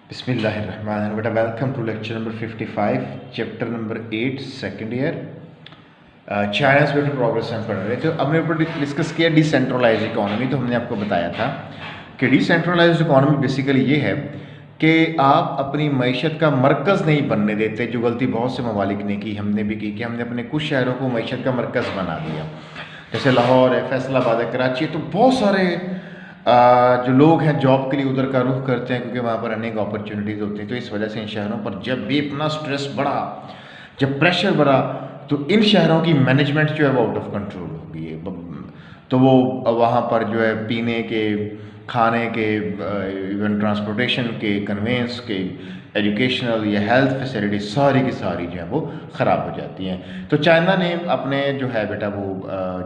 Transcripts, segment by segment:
बिस्मिल्लाहिर्रहमानिर्रहीम। बेटा welcome to lecture number 55 chapter number 8 second year China's better progress हम पढ़ रहे थे। हमने ऊपर डिस्कस किया डिसेंट्रलाइज इकोनॉमी। तो हमने आपको बताया था कि डिसेंट्रलाइज इकोनॉमी बेसिकली ये है कि आप अपनी मईशत का मरकज़ नहीं बनने देते, जो गलती बहुत से ममालिक ने की, हमने भी की कि हमने अपने कुछ शहरों को मईशत का मरकज़ बना दिया। जैसे लाहौर है, फैसलाबाद है, कराची है। तो बहुत सारे जो लोग हैं जॉब के लिए उधर का रुख करते हैं क्योंकि वहाँ पर अनेक अपॉर्चुनिटीज़ होती हैं। तो इस वजह से इन शहरों पर जब भी इतना स्ट्रेस बढ़ा, जब प्रेशर बढ़ा, तो इन शहरों की मैनेजमेंट जो है वो आउट ऑफ कंट्रोल हो गई है। तो वो वहाँ पर जो है पीने के, खाने के, इवन ट्रांसपोर्टेशन के, कन्वेंस के, एजुकेशनल या हेल्थ फैसिलिटी सारी की सारी जो है वो ख़राब हो जाती हैं। तो चाइना ने अपने जो है बेटा वो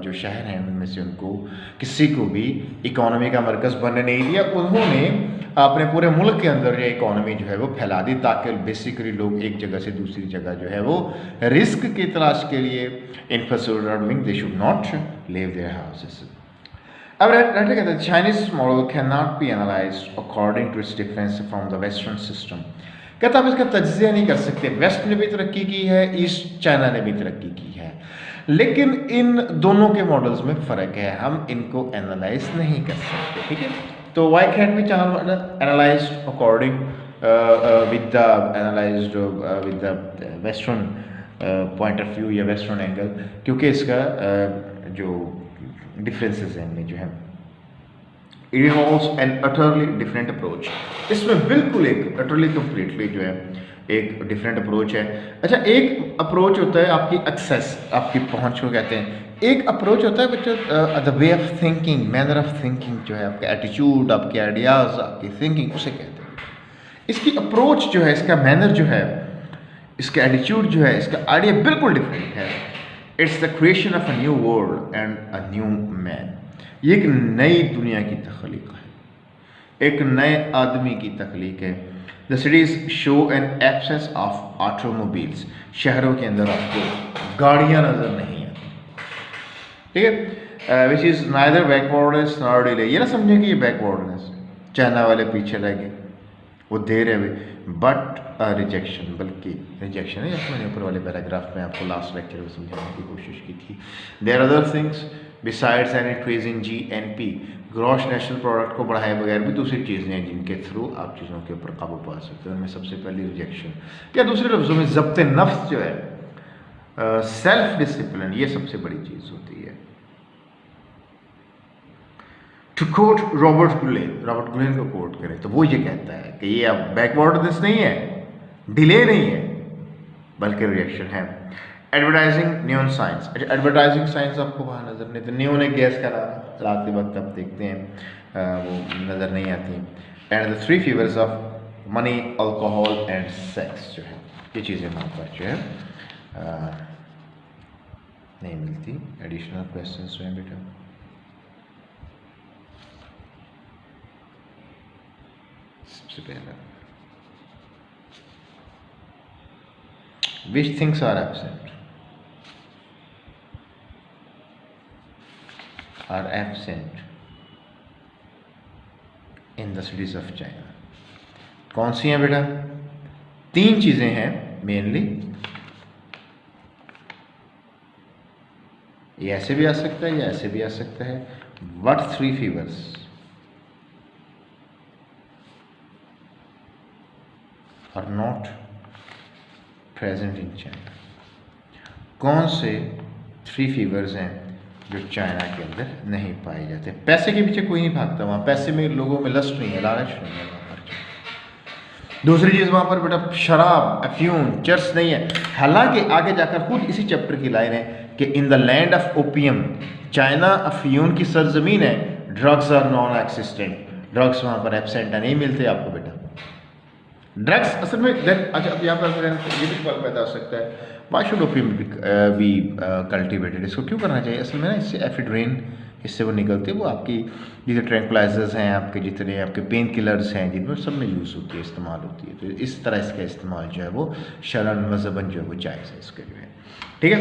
जो शहर हैं उनमें से उनको किसी को भी इकोनॉमी का मरकज़ बनने नहीं दिया। उन्होंने अपने पूरे मुल्क के अंदर ये इकोनॉमी जो है वो फैला दी ताकि बेसिकली लोग एक जगह से दूसरी जगह जो है वो रिस्क की तलाश के लिए infrastructure they should not live their houses. अब राइटर कहते हैं Chinese model can not be analysed according to its difference from the western system. कहता आप इसका तज्ज़िया नहीं कर सकते। वेस्ट ने भी तरक्की की है, ईस्ट चाइना ने भी तरक्की की है, लेकिन इन दोनों के मॉडल्स में फ़र्क है, हम इनको एनालाइज नहीं कर सकते। ठीक है, तो why can be analyse according with the western point of view या वेस्टर्न एंगल, क्योंकि इसका जो डिफरेंसेस हैं इनमें जो है it involves an utterly different approach. इसमें बिल्कुल एक अटरली कम्प्लीटली जो है एक डिफरेंट अप्रोच है। अच्छा, एक अप्रोच होता है आपकी एक्सेस, आपकी पहुंच को कहते हैं। एक अप्रोच होता है बच्चों the way of thinking, manner of thinking जो है, आपका एटीट्यूड, आपके आइडियाज़, आपकी थिंकिंग, उसे कहते हैं। इसकी अप्रोच जो है, इसका मैनर जो है, इसका एटीट्यूड जो है, इसका आइडिया बिल्कुल डिफरेंट है। It's the creation of a new world and a new man. ये एक नई दुनिया की तख्लीक है, एक नए आदमी की तख्लीक है। The cities show N absence of automobiles. शहरों के अंदर आपको गाड़ियाँ नज़र नहीं आती। ठीक है, which is neither backwardness nor delay. ये ना समझें कि ये बैकवर्डनेस, चाइना वाले पीछे रह गए, वो दे रहे हुए, बट रिजेक्शन, बल्कि रिजेक्शन है। जैसे मैंने ऊपर वाले पैराग्राफ में आपको लास्ट लेक्चर में समझाने की कोशिश की थी। There are other things besides an increase in GNP, gross national product को बढ़ाए बगैर भी दूसरी चीज़ें हैं जिनके थ्रू आप चीज़ों के ऊपर काबू पा सकते हैं। उनमें सबसे पहली रिजेक्शन, या दूसरे लफ्ज़ों में ज़ब्त नफ्स जो है, सेल्फ डिसिप्लिन, ये सबसे बड़ी चीज़ होती है। टू कोट रॉबर्ट गुलेन को कोट करें तो वो ये कहता है कि ये अब बैकवर्डनेस नहीं है, डिले नहीं है, बल्कि रिएक्शन है। एडवर्टाइजिंग न्यून साइंस। अच्छा, एडवर्टाइजिंग साइंस आपको वहाँ नज़र नहीं, तो न्यून एक गैस का नाम है, रात के वक्त आप देखते हैं वो नज़र नहीं आती। And the three fevers of money, alcohol and sex जो है, ये चीज़ें वहाँ पर जो है नहीं मिलती। एडिशनल क्वेश्चन जो हैं बेटा, सबसे पहला which things are absent in the cities of China। कौन सी हैं बेटा? तीन चीजें हैं मेनली। ये ऐसे भी आ सकता है या ऐसे भी आ सकता है। What three fevers are not present in China? कौन से थ्री फीवर्स हैं जो चाइना के अंदर नहीं पाए जाते? पैसे के पीछे कोई नहीं भागता वहाँ, पैसे में लोगों में लस्ट नहीं है, लालच नहीं है वहाँ पर। दूसरी चीज़ वहाँ पर बेटा शराब, अफ्यूम, चर्स नहीं है। हालांकि आगे जाकर खुद इसी चैप्टर की लाइन है कि in the land of opium, China अफ्यूम की सरजमीन है, drugs are non existent. Drugs वहाँ पर एब्सेंट नहीं मिलते आपको बेटा। ड्रग्स असल में अच्छा, अब यहाँ पर ये भी सवाल पैदा हो सकता है, why should opium be cultivated? इसको क्यों करना चाहिए? असल में ना इससे एफिड्रेन, इससे वो निकलते हैं, वो आपकी जितने ट्रैंक्विलाइजर्स हैं, आपके जितने आपके पेन किलर्स हैं, जिनमें सब में यूज़ होती है, इस्तेमाल होती है। तो इस तरह इसका इस्तेमाल जो है वो शरन मज़हबन जो है वो जायज़ है इसके जो है। ठीक है,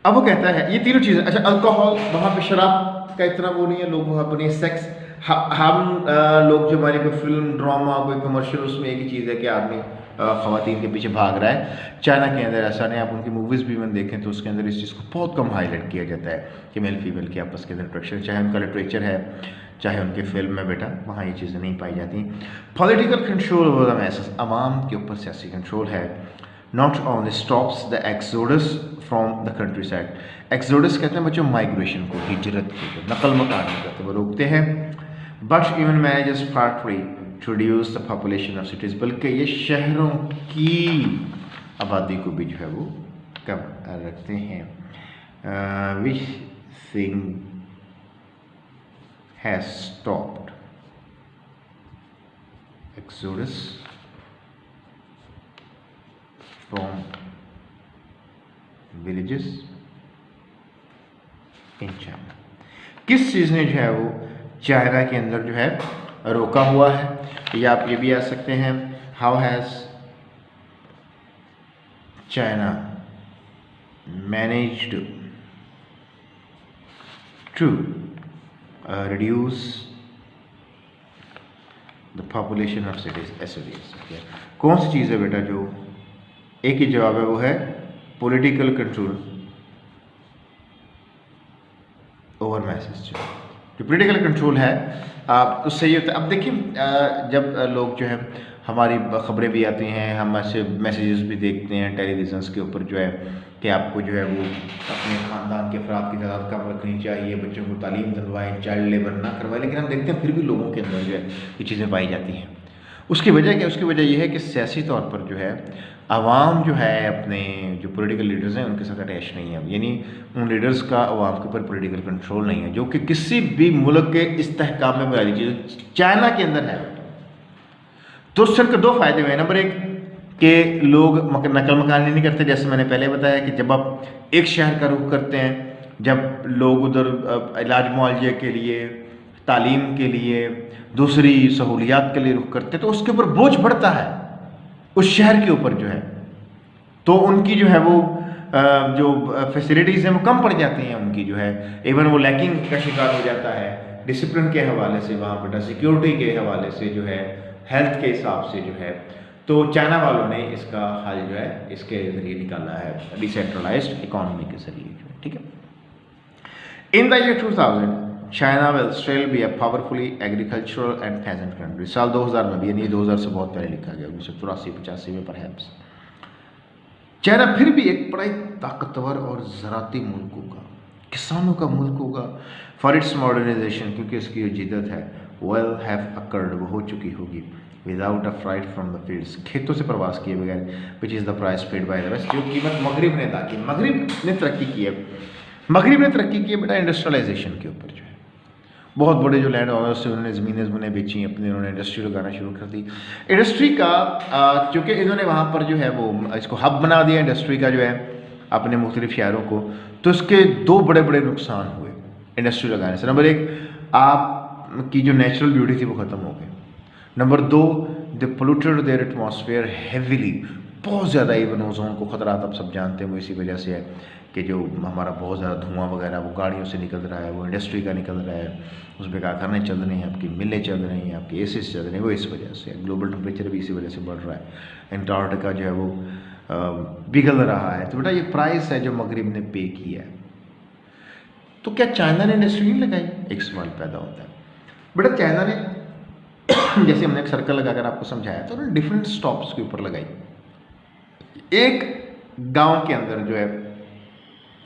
अब वो कहता है ये तीनों चीज़ें। अच्छा, अल्कोहल, वहाँ पे शराब का इतना वो नहीं है, लोग वहाँ पर नहीं। सेक्स, हम लोग जो हमारी कोई फिल्म ड्रामा कोई कमर्शियल उसमें एक ही चीज़ है कि आदमी ख़वातीन के पीछे भाग रहा है। चाइना के अंदर ऐसा नहीं, आप उनकी मूवीज़ भी में देखें तो उसके अंदर इस चीज़ को बहुत कम हाईलाइट किया जाता है कि मेल फीमेल की आपस के अंदर अट्रैक्शन, चाहे उनका लिटरेचर है चाहे उनकी फिल्म में बेटा वहाँ ये चीज़ें नहीं पाई जाती। Political control over the messes, अवाम के ऊपर सियासी कंट्रोल है। Not only stops the exodus from the country side. Exodus कहते हैं बच्चों माइग्रेशन को, हिजरत को, नकल मकान करते वो रोकते हैं। But even manages partly to reduce the population of cities, बल्कि ये शहरों की आबादी को भी जो है वो कम रखते हैं। Which thing has stopped exodus from villages in China. किस चीज़ ने जो है वो चाइना के अंदर जो है रोका हुआ है, या आप ये भी आ सकते हैं how has China managed to reduce the population of cities SODS. कौन सी चीज़ है बेटा जो, एक ही जवाब है वो है पॉलिटिकल कंट्रोल ओवर मैसेज। जो पॉलिटिकल कंट्रोल है उससे ये होता है। अब देखिए जब लोग जो है हमारी खबरें भी आती हैं, हम ऐसे मैसेजेस भी देखते हैं टेलीविज़न्स के ऊपर जो है कि आपको जो है वो अपने ख़ानदान के अफराद की तादाद कम रखनी चाहिए, बच्चों को तालीम दिलवाएं, चाइल्ड लेबर ना करवाएं, लेकिन हम देखते हैं फिर भी लोगों के अंदर जो है ये चीज़ें पाई जाती हैं। उसकी वजह क्या? उसकी वजह यह है कि सियासी तौर पर जो है आवाम जो है अपने जो पॉलिटिकल लीडर्स हैं उनके साथ अटैच नहीं है, यानी उन लीडर्स का आवाम के ऊपर पॉलिटिकल कंट्रोल नहीं है, जो कि किसी भी मुल्क के इस्तेहकाम में बुनियादी चीज़ चाइना के अंदर है। तो उसके दो फायदे हुए हैं। नंबर एक कि लोग नकल मकानी नहीं करते, जैसे मैंने पहले बताया कि जब आप एक शहर का रुख करते हैं, जब लोग उधर इलाज मुआवजे के लिए, तालीम के लिए, दूसरी सहूलियात के लिए रुख करते हैं, तो उसके ऊपर बोझ बढ़ता है उस शहर के ऊपर जो है, तो उनकी जो है वो जो फैसिलिटीज़ हैं वो कम पड़ जाती हैं उनकी जो है, इवन वो लैकिंग का शिकार हो जाता है डिसिप्लिन के हवाले से, वहाँ पर सिक्योरिटी के हवाले से जो है, हेल्थ के हिसाब से जो है। तो चाइना वालों ने इसका हल जो है इसके ज़रिए निकाला है, डिसेंट्रलाइज्ड इकोनॉमी के ज़रिए जो है, ठीक है। In the year 2000 China will still be a powerfully agricultural and peasant country. साल 2000 में भी, यानी 2000 से बहुत पहले लिखा गया, 1984-85 में परहैप्स, चाइना फिर भी एक बड़ा ही ताकतवर और ज़राती मुल्क होगा, किसानों का मुल्क होगा। फॉर इट्स मॉडर्नाइजेशन, क्योंकि इसकी जो जिद्दत है वेल हैव अकर्ड, वो हो चुकी होगी, without a flight from the fields, खेतों से प्रवास किए बगैर, which is the price paid by the west, जो कीमत मगरिब ने अदा की। मगरिब ने तरक्की की है, मगरिब ने तरक्की की है बेटा इंडस्ट्रियलाइजेशन के ऊपर जो है, बहुत बड़े जो लैंड ऑनर्स से उन्होंने ज़मीनें बेची अपनी, उन्होंने इंडस्ट्री लगाना शुरू कर दी। इंडस्ट्री का चूँकि इन्होंने वहाँ पर जो है वो इसको हब बना दिया इंडस्ट्री का जो है अपने मुख्तलिफ शहरों को, तो इसके दो बड़े बड़े नुकसान हुए इंडस्ट्री लगाने से। नंबर एक, आपकी जो नेचुरल ब्यूटी थी वो ख़त्म हो गई। नंबर दो, the polluted their atmosphere heavily, बहुत ज़्यादा, इवन ओजोन को ख़तरात आप सब जानते हैं वो इसी वजह से है कि जो हमारा बहुत ज़्यादा धुआं वगैरह वो गाड़ियों से निकल रहा है, वो इंडस्ट्री का निकल रहा है, उसमें कारखाने चल रहे हैं, आपकी मिलें चल रही हैं, आपके एसीज चल रहे हैं, वो इस वजह से। ग्लोबल टेम्परेचर भी इसी वजह से बढ़ रहा है, एंटार्क्टिका जो है वो पिघल रहा है। तो बेटा ये प्राइस है जो मगरिब ने पे किया है। तो क्या चाइना ने इंडस्ट्री नहीं लगाई? एक सवाल पैदा होता है। बेटा चाइना ने जैसे हमने एक सर्कल लगाकर आपको समझाया तो उन्होंने डिफरेंट स्टॉप्स के ऊपर लगाई। एक गांव के अंदर जो है,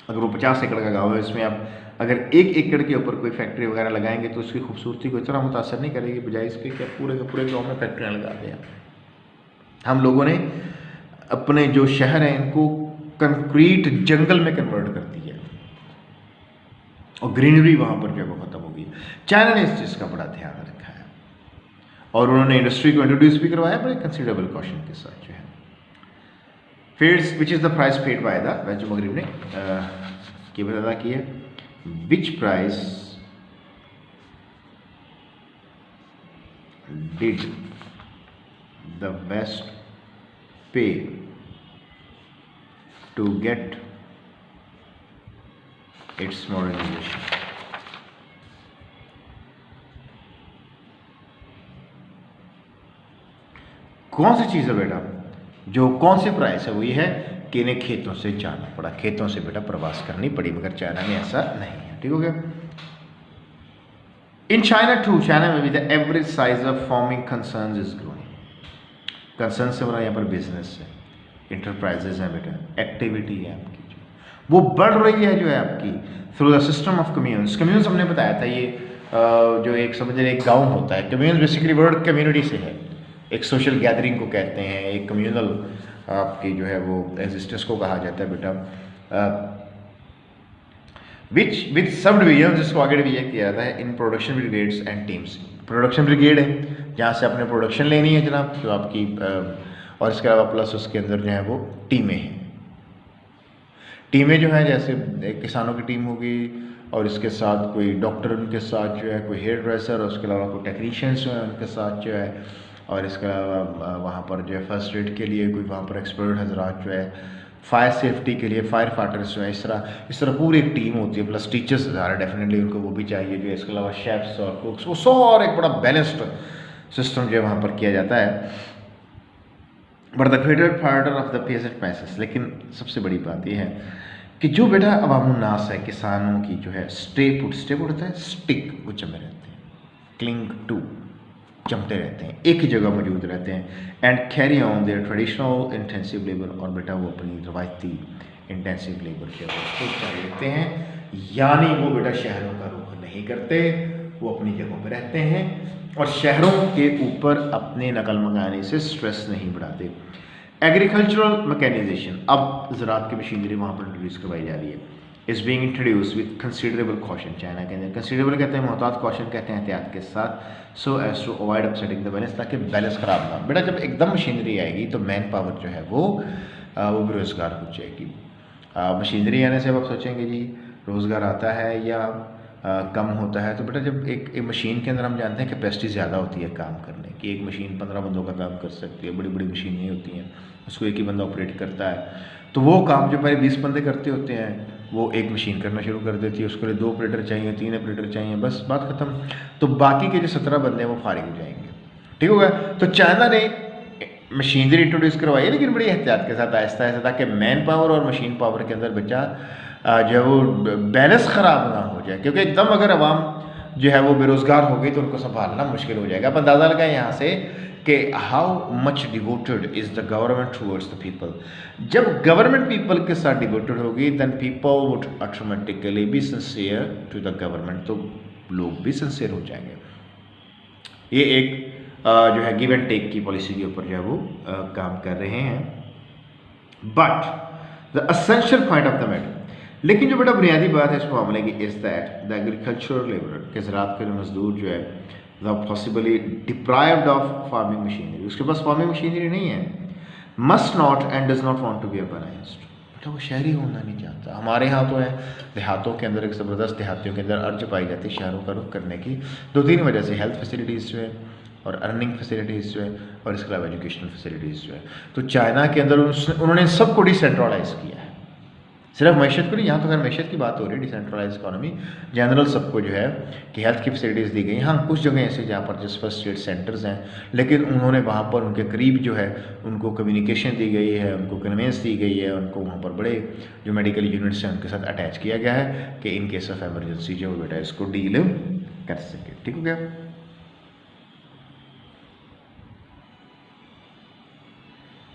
अगर वो 50 एकड़ का गांव है, इसमें आप अगर 1 एकड़ के ऊपर कोई फैक्ट्री वगैरह लगाएंगे तो उसकी खूबसूरती को इतना मुतासर नहीं करेगी, बजाय इसके कि पूरे के पूरे गाँव में फैक्ट्रियाँ लगा दें। हम लोगों ने अपने जो शहर हैं इनको कंक्रीट जंगल में कन्वर्ट कर दिया और ग्रीनरी वहाँ पर जो है वो ख़त्म होगी। चाइना ने इस चीज़ का बड़ा ध्यान रखा है और उन्होंने इंडस्ट्री को इंट्रोड्यूस भी करवाया बड़े कंसिडरेबल कॉशन के साथ जो है। फिर which is the price paid by the west, जो मगरिब ने कीमत अदा की है, which price did the west pay to get its modernisation. कौन सी चीज़ है बेटा, जो कौन सी प्राइस है, वो ये है कि इन्हें खेतों से जाना पड़ा, खेतों से बेटा प्रवास करनी पड़ी, मगर चाइना में ऐसा नहीं है। ठीक हो गया। इन चाइना टू, चाइना में भी the average size of farming concerns is growing. Concern से बड़ा यहाँ पर बिजनेस है, इंटरप्राइजेज हैं बेटा, एक्टिविटी है आपकी जो वो बढ़ रही है, जो है आपकी through the system of communes. Communes हमने बताया था ये जो एक समझिए एक गाँव होता है। कम्यून्स बेसिकली वर्ड कम्युनिटी से है, एक सोशल गैदरिंग को कहते हैं, एक कम्यूनल आपकी जो है वो एग्जिस्टेंस को कहा जाता है बेटा। विच विद सब डिवीजन, जिसको आगे डिवीजन किया जाता है in production brigades and teams. Production brigade है जहाँ से आपने प्रोडक्शन लेनी है जनाब, जो आपकी और इसके अलावा प्लस उसके अंदर जो है वो टीमें हैं। टीमें जो हैं जैसे एक किसानों की टीम होगी और इसके साथ कोई डॉक्टर उनके साथ जो है, कोई हेयर ड्रेसर, और उसके अलावा कोई टेक्नीशियंस जो है उनके साथ जो है, और इसके अलावा वहाँ पर जो है फर्स्ट एड के लिए कोई वहाँ पर एक्सपर्ट हजरात जो है, फायर सेफ्टी के लिए फायर फाइटर्स जो है, इस तरह पूरी एक टीम होती है, प्लस टीचर्स ज़्यादा डेफिनेटली उनको वो भी चाहिए जो है। इसके अलावा शेफ्स और कुक्स, वो सो और एक बड़ा बैलेंस्ड सिस्टम जो है वहाँ पर किया जाता है। But the greater part of the peasant masses, लेकिन सबसे बड़ी बात यह है कि जो बेटा अवामुन्नास है, किसानों की जो है स्टे पुट होता है, स्टिक, वो जमे रहते हैं, क्लिंग टू, जमते रहते हैं, एक ही जगह मौजूद रहते हैं, and carry on their traditional intensive labour, और बेटा वो अपनी रवायती इंटेंसिव लेबर जो है उसको जारी रखते हैं, यानी वो बेटा शहरों का रुख नहीं करते, वो अपनी जगहों पर रहते हैं और शहरों के ऊपर अपने नकल मकानी से स्ट्रेस नहीं बढ़ाते। एग्रीकल्चरल मैकेनाइजेशन, अब ज़राअत की मशीनरी वहाँ पर इंट्रोड्यूस करवाई जा रही है, is being introduce with considerable caution. China के अंदर कंसिडरेबल कहते हैं मोहतात, कॉशन कहते हैं एहतियात के साथ, so as to avoid upsetting the balance, ताकि बैलेंस ख़राब ना। बेटा जब एकदम मशीनरी आएगी तो मैन पावर जो है वो बेरोज़गार हो जाएगी। मशीनरी आने से अब आप सोचेंगे जी रोज़गार आता है या कम होता है, तो बेटा जब एक मशीन के अंदर हम जानते हैं कैपेसिटी ज़्यादा होती है काम करने की, एक मशीन 15 बंदों का काम कर सकती है, बड़ी बड़ी मशीनें होती हैं, उसको एक ही बंदा ऑपरेट करता है, तो वो काम जो पहले 20 बंदे करते होते हैं वो एक मशीन करना शुरू कर देती है, उसके लिए 2 ऑपरेटर चाहिए, 3 ऑपरेटर चाहिए, बस बात ख़त्म। तो बाकी के जो 17 बंदे हैं वो फारिग हो जाएंगे। ठीक होगा। तो चाइना ने मशीनरी इंट्रोड्यूस करवाई है, लेकिन बड़ी एहतियात के साथ, आहिस्ता आहिस्ता, ताकि मैन पावर और मशीन पावर के अंदर बच्चा जो है वो बैलेंस ख़राब ना हो जाए, क्योंकि एकदम अगर आवाम जो है वो बेरोज़गार हो गई तो उनको संभालना मुश्किल हो जाएगा। आप अंदाज़ा लगाएं यहाँ से कि how much devoted is the government towards the people. जब गवर्नमेंट पीपल के साथ डिवोटेड होगी then people would automatically be sincere to the government, तो लोग भी सिंसियर हो जाएंगे। ये एक जो है गिव एंड टेक की पॉलिसी के ऊपर जो है वो काम कर रहे हैं। But the essential point of the matter, लेकिन जो बेटा बुनियादी बात है इस मामले की is that the agricultural labour के ज़राअत के मजदूर जो है the possibly deprived of farming machinery, उसके पास फार्मिंग मशीनरी नहीं है, must not and does not want to be urbanised, बेटा वो शहरी होना नहीं चाहता। हमारे यहाँ तो है देहातों के अंदर एक ज़बरदस्त देहातियों के अंदर अर्ज पाई जाती है शहरों का रुख करने की, 2-3 वजह से, हेल्थ फैसिलिटीज़ जो है और अर्निंग फैसिलिटीज़ जो है और इसके अलावा एजुकेशनल फैसिलिटीज़ जो है। तो चाइना के अंदर उन्होंने सबको डिसेंट्रलाइज़ किया है, सिर्फ मैशत को नहीं, यहाँ तो अगर मैशत की बात हो रही है, डिसेंट्रलाइज इकोनॉमी जनरल सबको जो है कि हेल्थ की फैसिलिटीज़ दी गई। हाँ कुछ जगह ऐसे जहाँ पर जिस फर्स्ट एड सेंटर्स हैं, लेकिन उन्होंने वहाँ पर उनके करीब जो है उनको कम्युनिकेशन दी गई है, उनको कन्वेंस दी गई है, उनको वहाँ पर बड़े जो मेडिकल यूनिट्स हैं उनके साथ अटैच किया गया है कि इन केस ऑफ एमरजेंसी जो बेटा इसको डील कर सके। ठीक हो गया।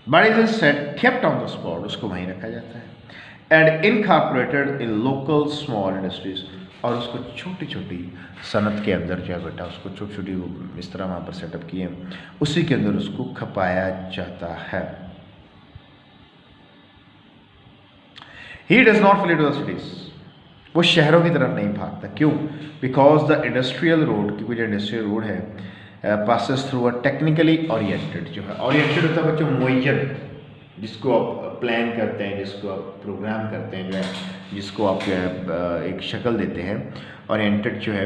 But is set kept on the spot, उसको वहीं रखा जाता है, and incorporated in local small industries, और उसको छोटी छोटी सनत के अंदर जो है बेटा उसको छोटी छोटी वो इस तरह वहाँ पर सेटअप किए, उसी के अंदर उसको खपाया जाता है। He does not flee to the cities, वो शहरों की तरफ नहीं भागता। क्यों? बिकॉज द इंडस्ट्रियल रोड, क्योंकि जो इंडस्ट्रियल रोड है passes through a technically oriented, जो है ओरिएंटेड होता है बच्चों मुय्यन, जिसको आप प्लान करते हैं, जिसको आप प्रोग्राम करते हैं, जो है जिसको आप एक शक्ल देते हैं। ओरिएंटेड जो है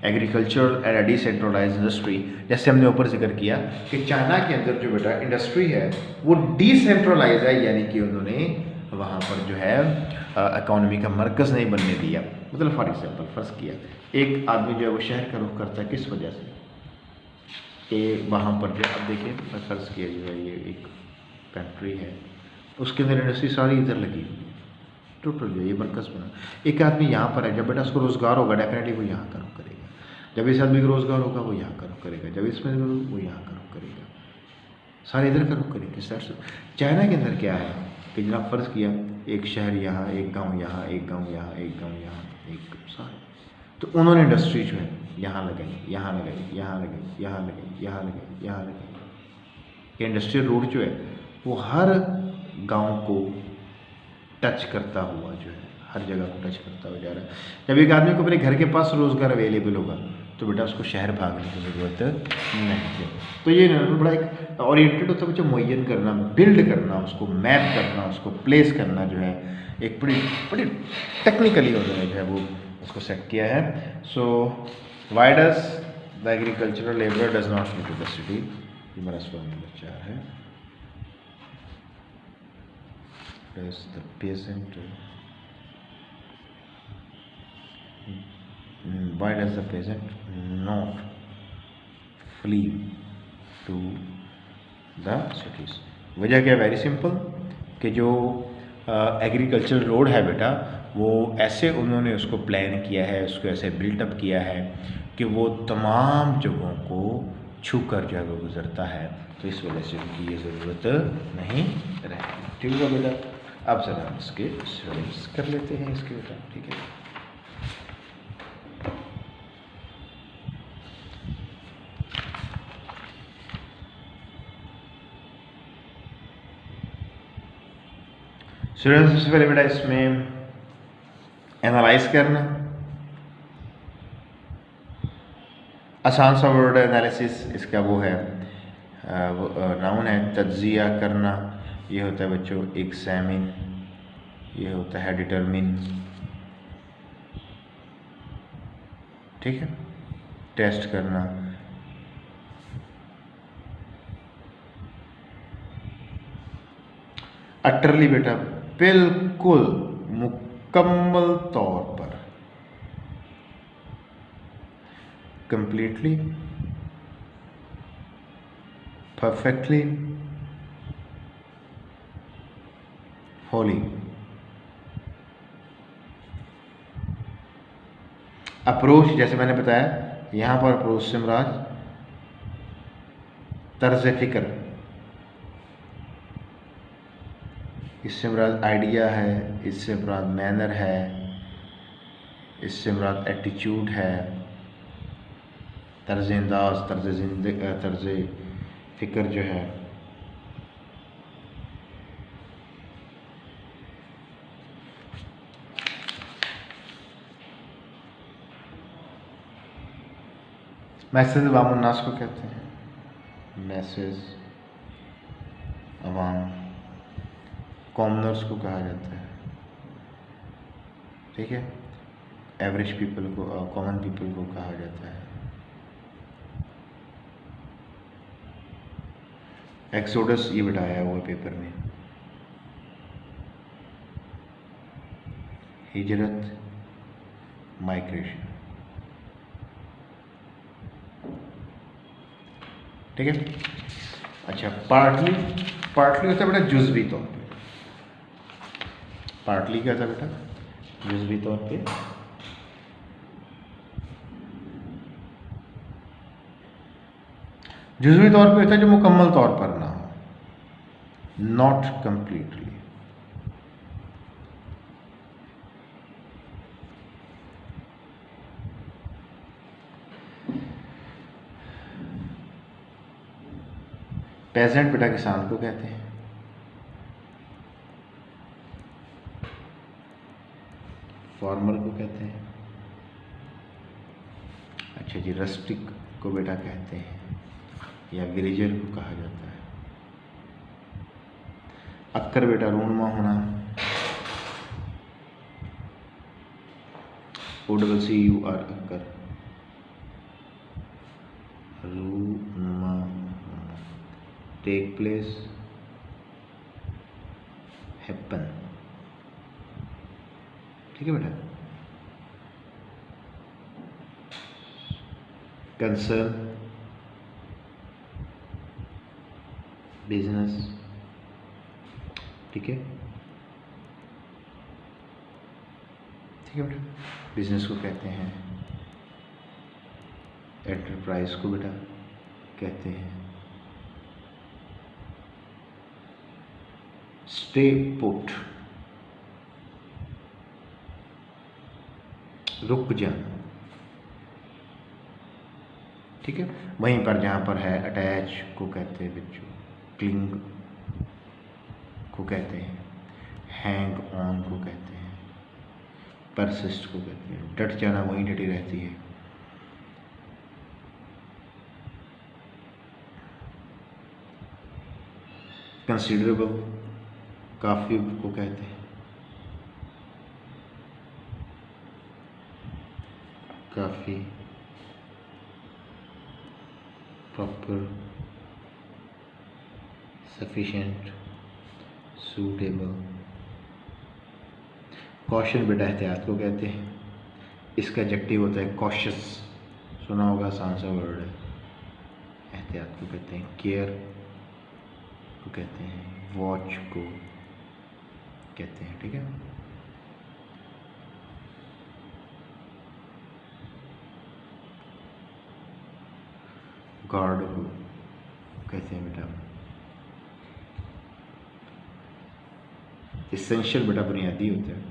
एग्रीकल्चर एंड डिसेंट्रलाइज्ड इंडस्ट्री, जैसे हमने ऊपर जिक्र किया कि चाइना के अंदर जो बेटा इंडस्ट्री है वो डिसेंट्रलाइज है, यानी कि उन्होंने वहाँ पर जो है इकोनॉमी का मरकज़ नहीं बनने दिया। मतलब फॉर एग्जाम्पल फ़र्ज़ किया एक आदमी जो है वो शहर का रुख करता है, किस वजह से? ये वहाँ पर जो अब देखिए मैं फ़र्ज़ किया जो है ये एक फैक्ट्री है, उसके अंदर इंडस्ट्री सारी इधर लगी हुई है, टोटल जो ये मरकज़ बना। एक आदमी यहाँ पर है, जब बेटा उसको रोज़गार होगा डेफिनेटली वो यहाँ का रुख करेगा। जब इस आदमी को रोज़गार होगा वो यहाँ का रुख करेगा, जब इसमें वो यहाँ का रुख करेगा, सारे इधर का रुख करेंगे। चाइना के अंदर क्या है कि जनाब फ़र्ज़ किया एक शहर यहाँ, एक गाँव यहाँ, एक गाँव यहाँ, एक गाँव यहाँ, एक सारे, तो उन्होंने इंडस्ट्री जो है यहाँ लगाई, यहाँ लगाई, यहाँ लगाई, यहाँ लगाई, यहाँ लगाई, यहाँ लगाई। ये इंडस्ट्रियल रोड जो है वो हर गांव को टच करता हुआ जो है हर जगह को टच करता हुआ जा रहा है। जब एक आदमी को अपने घर के पास रोज़गार अवेलेबल होगा तो बेटा उसको शहर भागने की ज़रूरत नहीं है। तो ये बड़ा एक ओरिएंटेड होता है बच्चा, मुय्यन करना, बिल्ड करना, उसको मैप करना, उसको प्लेस करना जो है एक बड़ी टेक्निकली उन्होंने जो है वो उसको सेट किया है। So why does the agricultural labour does not leave to the city, ये मेरा सवाल नंबर 4 है। Does the peasant why does the peasant not flee to the cities? वजह क्या? वेरी सिंपल कि जो एग्रीकल्चर रोड है बेटा वो ऐसे उन्होंने उसको प्लान किया है, उसको ऐसे बिल्टअप किया है कि वो तमाम जगहों को छू कर जो है वो गुजरता है, तो इस वजह से उनकी ये ज़रूरत नहीं रहती। ठीक है बेटा, अब जरा हम इसके स्टूडेंट्स कर लेते हैं इसके बेटा। ठीक है, स्टूडेंट्स सबसे पहले बेटा इसमें एनालाइज करना, आसान सा वर्ड एनालिसिस इसका वो है, नाउन है। तज्जिया करना ये होता है बच्चों एग्जामिन, ये होता है डिटरमिन। ठीक है, टेस्ट करना। अटरली बेटा बिल्कुल मुकम्मल तौर पर, कंप्लीटली, परफेक्टली, होली। अप्रोच जैसे मैंने बताया यहाँ पर अप्रोच से मुराद तर्ज फिक्र, इससे मुराद आइडिया है, इससे मुराद मैनर है, इससे मुराद एटीट्यूड है, तर्ज अंदाज, तर्ज फिक्र जो है। मैसेज अवामुन्नास को कहते हैं, मैसेज अवाम, कॉमनर्स को कहा जाता है। ठीक है, एवरेज पीपल को, कॉमन पीपल को कहा जाता है। एक्सोडस ये बताया हुआ पेपर में, हिजरत, माइग्रेशन। ठीक है, अच्छा पार्टली, पार्टली होता है बेटा जुज़वी तौर पे। पार्टली क्या था बेटा? जुज़वी तौर पे। जुज़वी तौर पे होता है जो मुकम्मल तौर पर ना हो, नॉट कंप्लीटली। पेजेंट बेटा किसान को कहते हैं। फार्मर को कहते हैं। अच्छा जी, रस्टिक को बेटा कहते हैं या विलेजर को कहा जाता है। अक्कर बेटा रूनमा होना, OCCUR अक्कर, रूनमा, टेक प्लेस, हैपन। ठीक है बेटा, कंसर्न, बिजनेस, ठीक है, ठीक है बेटा, बिजनेस को कहते हैं, एंटरप्राइज को बेटा कहते हैं स्टे पुट, रुक जाना, ठीक है। वहीं पर जहाँ पर है अटैच को कहते हैं बच्चों क्लिंग को कहते हैं, हैंग ऑन को कहते हैं, परसिस्ट को कहते हैं, डट जाना वहीं डटी रहती है, कंसिडरेबल काफ़ी को कहते हैं, काफ़ी, प्रॉपर, सफिशिएंट, सूटेबल, कॉशन बेटा एहतियात को कहते हैं, इसका एडजेक्टिव होता है कॉशियस, सुना होगा, आसान सा वर्ड है, एहतियात को कहते हैं, केयर को कहते हैं, वॉच को कहते हैं, ठीक है। गार्ड को कहते हैं बेटा इसेंशियल, बेटा बुनियादी होते हैं,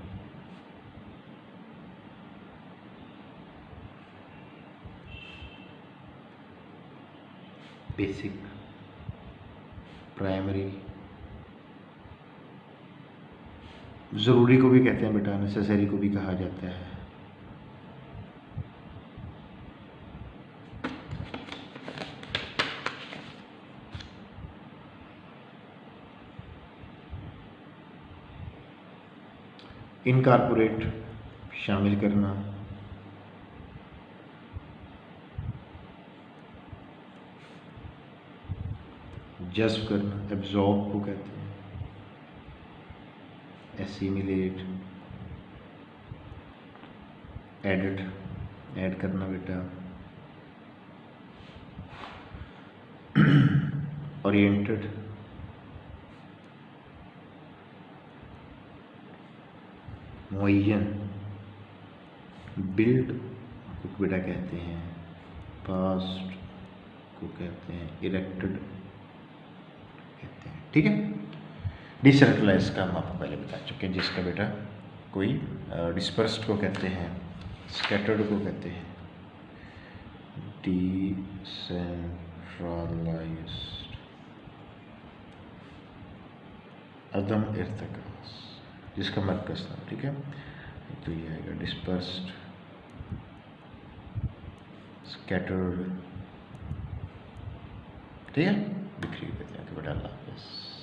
बेसिक, प्राइमरी, ज़रूरी को भी कहते हैं बेटा, नेसेसरी को भी कहा जाता है, इनकॉर्पोरेट शामिल करना, जज्ब करना, एब्जॉर्ब को कहते हैं, एसिमिलेट, एडिट, ऐड करना बेटा, ओरिएंटेड, मुअय्यन, बिल्ड को बेटा कहते हैं, पास्ट को कहते हैं, इरेक्टेड कहते हैं, ठीक है। डिसेंट्रलाइज का हम आपको पहले बता चुके हैं, जिसका बेटा कोई डिस्पर्स्ड को कहते हैं, स्कैटर्ड को कहते हैं, डिसेंट्रलाइज्ड, अदम इर्तिकास, जिसका मरकज़ था, ठीक है। तो ये आएगा डिस्पर्स्ड, स्कैटर्ड, ठीक है, बिखरी कहते हैं। तो बेटा अल्लाह हाफ़िज़।